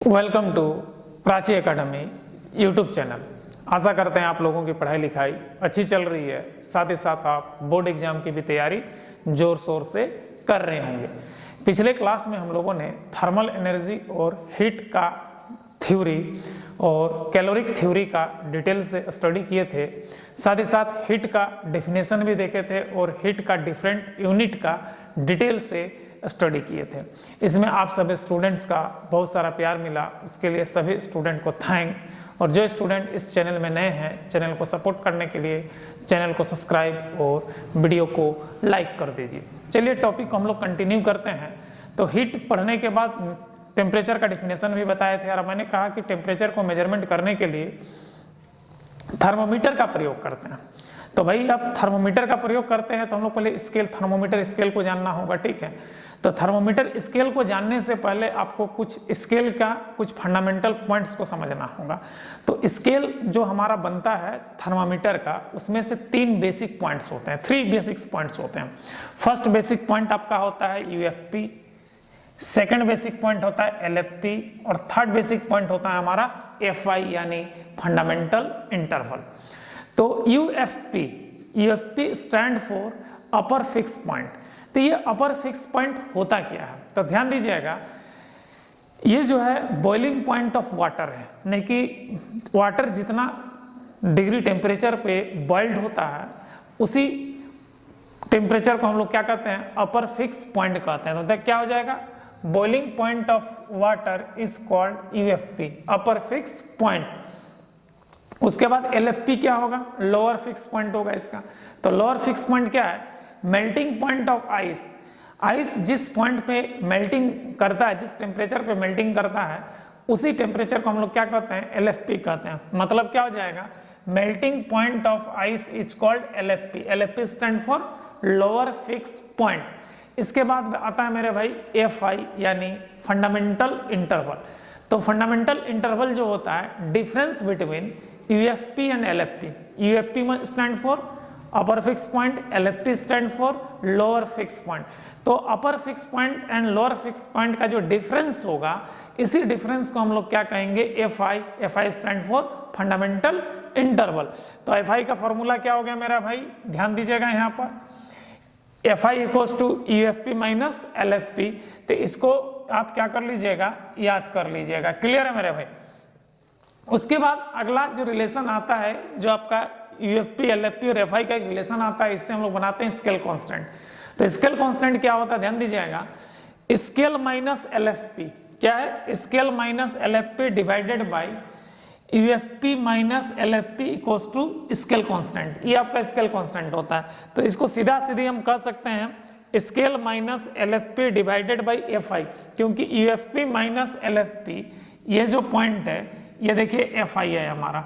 Welcome to Prachi academy YouTube channel. आशा करते हैं आप लोगों की पढ़ाई लिखाई अच्छी चल रही है, साथ ही साथ आप बोर्ड एग्जाम की भी तैयारी जोर शोर से कर रहे होंगे। पिछले क्लास में हम लोगों ने थर्मल एनर्जी और हीट का थ्योरी और कैलोरिक थ्योरी का डिटेल से स्टडी किए थे, साथ ही साथ हीट का डेफिनेशन भी देखे थे और हीट का डिफरेंट यूनिट का डिटेल से स्टडी किए थे। इसमें आप सभी स्टूडेंट्स का बहुत सारा प्यार मिला, उसके लिए सभी स्टूडेंट को थैंक्स। और जो स्टूडेंट इस चैनल में नए हैं, चैनल को सपोर्ट करने के लिए चैनल को सब्सक्राइब और वीडियो को लाइक कर दीजिए। चलिए टॉपिक को हम लोग कंटिन्यू करते हैं। तो हीट पढ़ने के बाद टेम्परेचर का डिफिनेशन भी बताए थे और मैंने कहा कि टेम्परेचर को मेजरमेंट करने के लिए थर्मोमीटर का प्रयोग करते हैं। तो भाई अब थर्मोमीटर का प्रयोग करते हैं तो हम लोग पहले स्केल, थर्मोमीटर स्केल को जानना होगा, ठीक है। तो थर्मोमीटर स्केल को जानने से पहले आपको कुछ स्केल का कुछ फंडामेंटल पॉइंट्स को समझना होगा। तो स्केल जो हमारा बनता है थर्मामीटर का, उसमें से 3 बेसिक पॉइंट्स होते हैं, 3 बेसिक पॉइंट्स होते हैं। फर्स्ट बेसिक पॉइंट आपका होता है यूएफपी, सेकंड बेसिक पॉइंट होता है एलएफपी और थर्ड बेसिक पॉइंट होता है हमारा एफआई यानी फंडामेंटल इंटरवल। तो UFP stand for upper fix point. तो ये अपर फिक्स पॉइंट होता क्या है, तो ध्यान दीजिएगा, ये जो है बॉइलिंग पॉइंट ऑफ वाटर है, नहीं कि वाटर जितना डिग्री टेम्परेचर पे बॉइल्ड होता है उसी टेम्परेचर को हम लोग क्या कहते हैं, अपर फिक्स पॉइंट कहते हैं। तो क्या हो जाएगा, boiling point of water is called UFP, upper fix point. उसके बाद एलएफपी क्या होगा, लोअर फिक्स पॉइंट होगा इसका। तो लोअर फिक्स पॉइंट क्या है, melting point of ice. Ice जिस पॉइंट पे मेल्टिंग करता है, जिस टेम्परेचर पे मेल्टिंग करता है, उसी टेम्परेचर को हम लोग क्या कहते हैं, एलएफपी कहते हैं। मतलब क्या हो जाएगा, melting point of ice is called LFP. LFP stand for lower fix point. इसके बाद आता है मेरे भाई एफआई यानी फंडामेंटल इंटरवल। तो फंडामेंटल इंटरवल जो होता है, difference between UFP and LFP. UFP stand for upper fix point, LFP stand for lower fix point. तो upper fix point and lower fix point का जो डिफरेंस होगा, इसी डिफरेंस को हम लोग क्या कहेंगे, FI. FI stand for fundamental interval. तो एफआई का फॉर्मूला क्या हो गया मेरा भाई, ध्यान दीजिएगा यहाँ पर, F I equals to UFP minus LFP. तो इसको आप क्या कर लीजिएगा, याद कर लीजिएगा। क्लियर है मेरे भाई। उसके बाद अगला जो रिलेशन आता है, जो आपका यूएफपी, एलएफपी और एफआई का एक रिलेशन आता है, इससे हम लोग बनाते हैं स्केल कांस्टेंट। तो स्केल कांस्टेंट क्या होता है, ध्यान दीजिएगा, स्केल माइनस एलएफपी। क्या है, scale minus LFP divided by UFP minus LFP equals to scale constant. ये आपका स्केल कांस्टेंट होता है। तो इसको सीधा सीधी हम कह सकते हैं scale minus LFP divided by FI, क्योंकि यूएफपी माइनस एलएफपी ये जो पॉइंट है, ये देखिए एफआई है हमारा।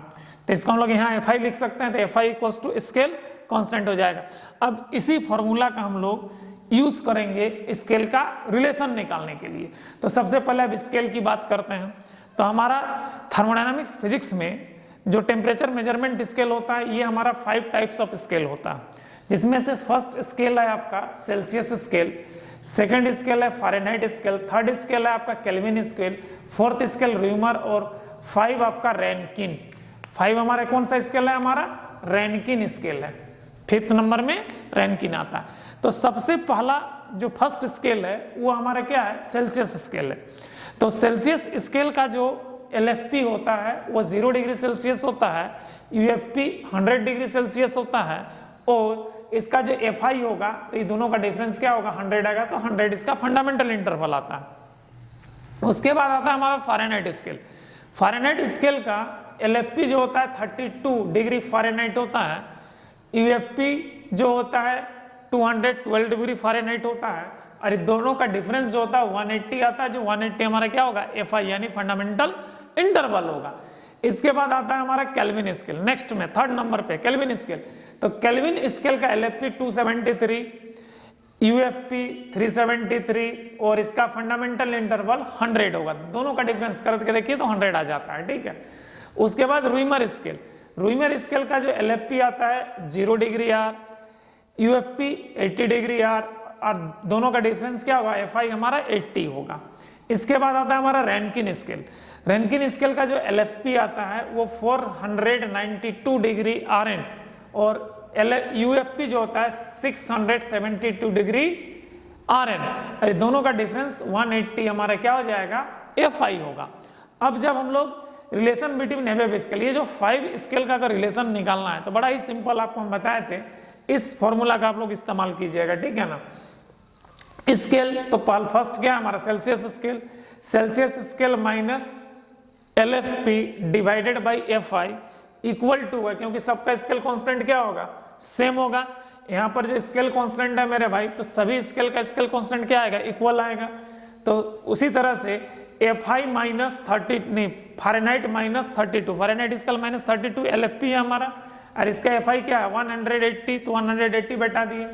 तो इसको हम लोग यहाँ एफआई लिख सकते हैं। तो FI equals to scale constant हो जाएगा। अब इसी फॉर्मूला का हम लोग यूज करेंगे स्केल का रिलेशन निकालने के लिए। तो सबसे पहले अब स्केल की बात करते हैं। तो हमारा थर्मोडायनामिक्स फिजिक्स में जो टेम्परेचर मेजरमेंट स्केल होता है, ये हमारा 5 टाइप्स ऑफ स्केल होता है, जिसमें से फर्स्ट स्केल है आपका सेल्सियस स्केल, सेकंड स्केल है फ़ारेनहाइट स्केल, थर्ड स्केल है आपका kelvin scale, fourth scale rumour और 5 आपका रैनकिन। 5 हमारा कौन सा स्केल है, हमारा रैनकिन स्केल है। 5th नंबर में रैनकिन आता है। तो सबसे पहला जो फर्स्ट स्केल है वो हमारा क्या है, सेल्सियस स्केल है। तो सेल्सियस स्केल का जो एलएफपी होता है वो 0 डिग्री सेल्सियस होता है, यूएफपी 100 डिग्री सेल्सियस होता है, और इसका जो एफआई होगा, तो ये दोनों का डिफरेंस क्या होगा, 100 आएगा। तो 100 इसका फंडामेंटल इंटरवल आता है। उसके बाद आता है हमारा फ़ारेनहाइट स्केल। फ़ारेनहाइट स्केल का एलएफपी जो होता है 32 डिग्री फ़ारेनहाइट होता है, यूएफपी जो होता है 212 डिग्री फ़ारेनहाइट होता है, और इन दोनों का डिफरेंस जो होता है 180 आता है। जो 180 हमारा क्या होगा, एफआई यानी फंडामेंटल इंटरवल होगा। इसके बाद आता है हमारा केल्विन स्केल। नेक्स्ट में 3rd नंबर पे केल्विन स्केल। तो केल्विन स्केल का एलएफपी 273, यूएफपी 373 और इसका फंडामेंटल इंटरवल 100 होगा। दोनों का डिफरेंस करके देखिए तो 100 आ जाता है, ठीक है। उसके बाद रूइमर स्केल। रूइमर स्केल का जो एलएफपी आता है 0 degree R, UFP 80 degree R, और दोनों का डिफरेंस क्या होगा, एफआई हमारा 80 होगा। इसके बाद आता है हमारा रैंकिन स्केल। रैंकिन स्केल का जो LFP आता है वो 492 डिग्री RN और UFP जो होता है 672 डिग्री RN। दोनों का डिफरेंस 180 हमारा क्या हो जाएगा, FI होगा। अब जब हम लोग रिलेशन बिटवीन एबव स्केल, ये जो 5 स्केल का अगर रिलेशन निकालना है तो बड़ा ही सिंपल आपको हम बताए थे, इस फॉर्मूला का आप लोग इस्तेमाल कीजिएगा, ठीक है ना। स्केल तो फर्स्ट क्या है हमारा Celsius scale, Celsius scale minus LFP divided by FI equal to है, क्योंकि सबका स्केल कांस्टेंट क्या होगा, सेम होगा। यहाँ पर जो स्केल कांस्टेंट है मेरे भाई, तो सभी स्केल का स्केल कांस्टेंट क्या आएगा, इक्वल आएगा। तो उसी तरह से FI माइनस 30 नहीं Fahrenheit minus 32, Fahrenheit scale minus 32 LFP है हमारा, और इसका FI क्या है 180, तो 180 बैठा दिए।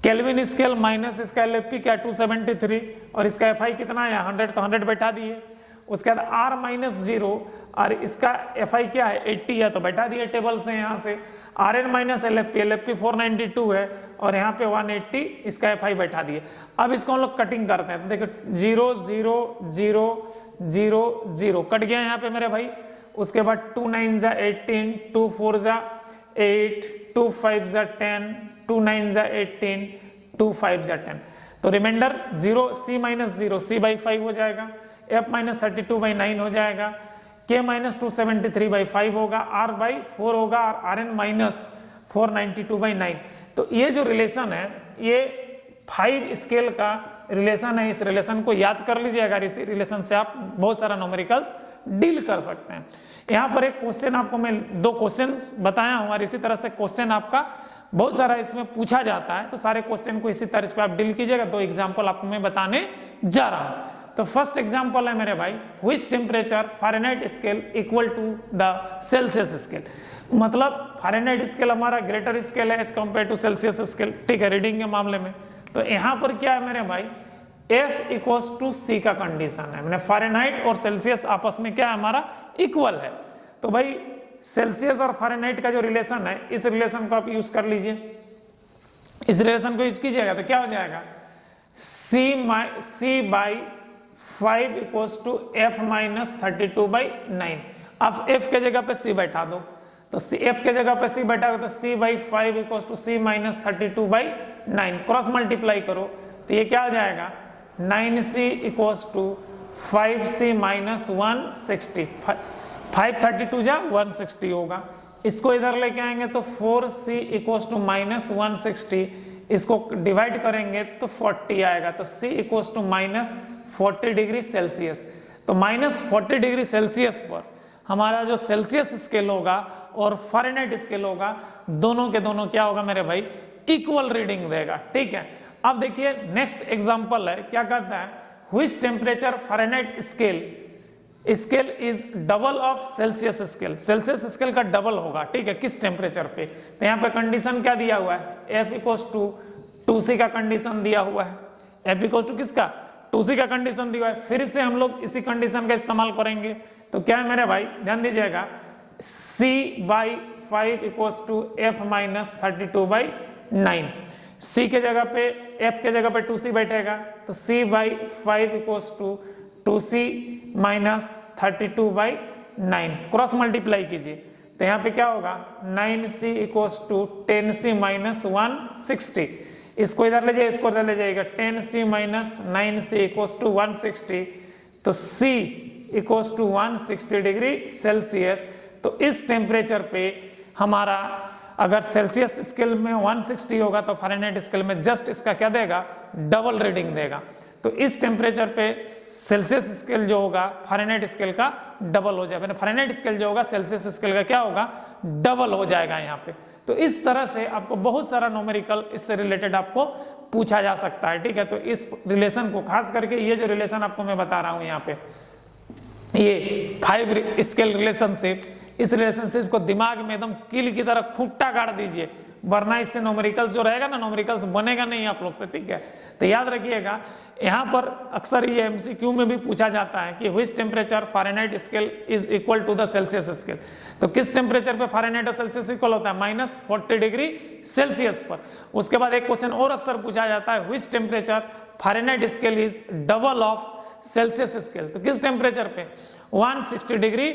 केल्विन स्केल माइनस इसका LFP क्या 273 और इसका FI कितना है 100, तो 100 बैठा दिए। उसके बाद R माइनस 0 और इसका FI क्या है 80 है, तो बैठा दिए टेबल से यहाँ से। RN माइनस LFP 492 है और यहाँ पे 180 इसका FI बैठा दिए। अब इसको हम लोग कटिंग करते हैं, तो देखो 0 0 0 0 0 कट गया यहाँ पे मेरे भाई। उसके बाद 2 9 जा 18, 2 4 जा 8, 2 5 जा 10, 2 9 जा 18, 2 5 जा 10, तो reminder 0 C minus 0 C by 5 हो जाएगा, F माइनस 32 बाई 9 हो जाएगा, K माइनस 273 बाई 5 होगा, R बाई 4 होगा और RN माइनस 492 बाई 9। तो ये जो रिलेशन है ये 5 स्केल का रिलेशन है। इस रिलेशन को याद कर लीजिएगा, इस रिलेशन से आप बहुत सारा न्यूमेरिकल्स डील कर सकते हैं। यहाँ पर एक क्वेश्चन आपको मैं 2 क्वेश्चंस बताया हूँ और इसी तरह से क्वेश्चन आपका बहुत सारा इसमें पूछा जाता है, तो सारे क्वेश्चन को इसी तरह से आप डील कीजिएगा। 2 एग्जाम्पल आपको मैं बताने जा रहा हूँ। तो फर्स्ट एग्जांपल है मेरे भाई, which temperature Fahrenheit scale equal to the Celsius scale. मतलब फ़ारेनहाइट स्केल हमारा ग्रेटर स्केल है as compare to Celsius scale, ठीक है, रीडिंग के मामले में। तो यहाँ पर क्या है मेरे भाई, F इक्वल्स टू C का कंडीशन है, मैंने फ़ारेनहाइट और सेल्सियस आपस में क्या है हमारा इक्वल है। तो भाई सेल्सियस और फ़ारेनहाइट का जो रिलेशन है, इस रिलेशन को आप यूज कर लीजिए। इस रिलेशन को यूज कीजिएगा तो क्या हो जाएगा, C by 5 equals to F minus 32 by 9। अब F के जगह पे C बैठा दो, तो F के जगह पे C बैठा दो, तो C by 5 equals to C minus 32 by 9, cross multiply करो तो ये क्या हो जाएगा 9C equals to 5C minus 160, 532 जा 160 होगा। इसको इधर लेके आएंगे तो 4C इक्वल्स टू माइनस 160, इसको डिवाइड करेंगे तो 40 आएगा, तो C equals to minus 40 degree Celsius. तो माइनस 40 डिग्री सेल्सियस पर हमारा जो सेल्सियस स्केल होगा और फ़ारेनहाइट स्केल होगा, दोनों के दोनों क्या होगा मेरे भाई, इक्वल रीडिंग देगा, ठीक है। अब देखिए नेक्स्ट एग्जांपल है, क्या कहता है, which temperature Fahrenheit scale is double of Celsius scale. Celsius scale का डबल होगा, ठीक है, किस टेम्परेचर पे। तो यहाँ पे कंडीशन क्या दिया हुआ है, F इक्वल्स टू 2C का कंडीशन दिया हुआ है। F इक्वल्स टू किसका, 2C का कंडीशन दिया है। फिर से हम लोग इसी कंडीशन का इस्तेमाल करेंगे, तो क्या है मेरे भाई, ध्यान दीजिएगा, C by 5 equals to F minus 32 by 9। C के जगह पे F के जगह पे 2C बैठेगा, तो C by 5 equals to 2C minus 32 by 9, cross multiply कीजिए तो यहाँ पे क्या होगा 9C equals to 10C minus 160। इसको इधर ले जाइए, इसको इधर ले जाइएगा, 10C minus 9C equals to 160, तो C equals to 160 degree Celsius. तो इस टेम्परेचर पे हमारा अगर सेल्सियस स्केल में 160 होगा तो फ़ारेनहाइट स्केल में जस्ट इसका क्या देगा, डबल रीडिंग देगा। तो इस टेम्परेचर पे सेल्सियस स्केल जो होगा फ़ारेनहाइट स्केल का डबल हो जाएगा, फ़ारेनहाइट स्केल जो होगा सेल्सियस स्केल का क्या होगा, डबल हो जाएगा यहाँ पे। तो इस तरह से आपको बहुत सारा न्यूमेरिकल इससे रिलेटेड आपको पूछा जा सकता है, ठीक है। तो इस रिलेशन को खास करके ये जो रिलेशन आपको मैं बता रहा हूँ यहाँ पे, ये 5 स्केल रिलेशनशिप, इस रिलेशनशिप को दिमाग में एकदम कील की तरह खूंटा गाड़ दीजिए, वरना इससे न्यूमेरिकल्स जो रहेगा ना, न्यूमेरिकल्स बनेगा नहीं आप लोग से, ठीक है। तो याद रखिएगा, यहाँ पर अक्सर ये एमसीक्यू में भी पूछा जाता है कि which temperature Fahrenheit scale is equal to the Celsius scale. तो किस टेम्परेचर पे फ़ारेनहाइट और सेल्सियस इक्वल होता है, माइनस 40 डिग्री सेल्सियस पर। उसके बाद एक क्वेश्चन और अक्सर पूछा जाता है, which temperature Fahrenheit scale is double of Celsius scale, तो किस टेम्परेचर पे 160 डिग्री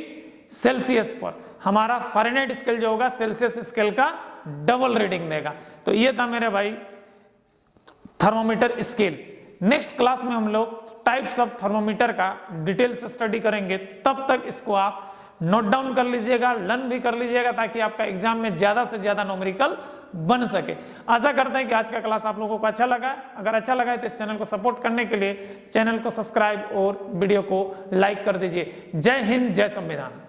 सेल्सियस पर हमारा फ़ारेनहाइट स्केल जो होगा सेल्सियस स्केल का डबल रीडिंग देगा। तो ये था मेरे भाई थर्मोमीटर स्केल। नेक्स्ट क्लास में हम लोग टाइप्स ऑफ थर्मोमीटर का डिटेल से स्टडी करेंगे, तब तक इसको आप नोट डाउन कर लीजिएगा, लर्न भी कर लीजिएगा, ताकि आपका एग्जाम में ज्यादा से ज्यादा न्यूमेरिकल बन सके। आशा करते हैं कि आज का क्लास आप लोगों को अच्छा लगा। अगर अच्छा लगा है तो इस चैनल को सपोर्ट करने के लिए चैनल को सब्सक्राइब और वीडियो को लाइक कर दीजिए। जय हिंद, जय संविधान।